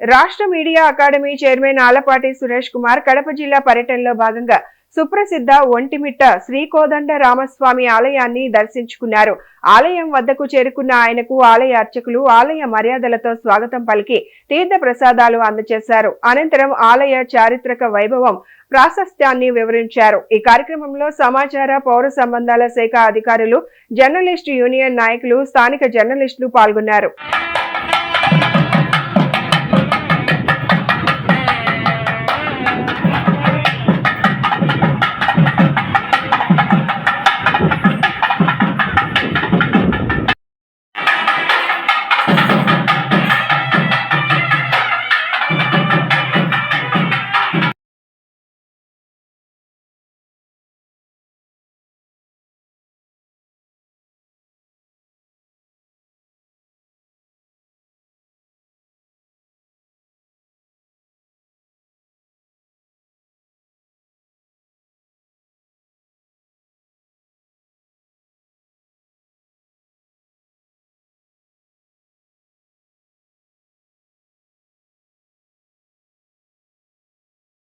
రాష్ట్ర media academy chairman Alapati Suresh Kumar Kadapa జిల్లా పర్యటనలో భాగంగా సుప్రసిద్ధ ఒంటిమిట్ట శ్రీ కోదండ రామస్వామి ఆలయాన్ని దర్శించుకున్నారు. ఆలయం వద్దకు చేరుకున్న ఆయనకు ఆలయ అర్చకులు ఆలయ మర్యాదలతో స్వాగతం పలికి తీర్థ ప్రసాదాలు అందజేశారు. అనంతరం ఆలయ చారిత్రక వైభవం ప్రాశస్త్యాన్ని వివరించారు. ఈ కార్యక్రమంలో సమాచార పౌర సంబంధాల శాఖ అధికారులు, జర్నలిస్టు యూనియన్ నాయకులు, స్థానిక జర్నలిస్టులు పాల్గొన్నారు.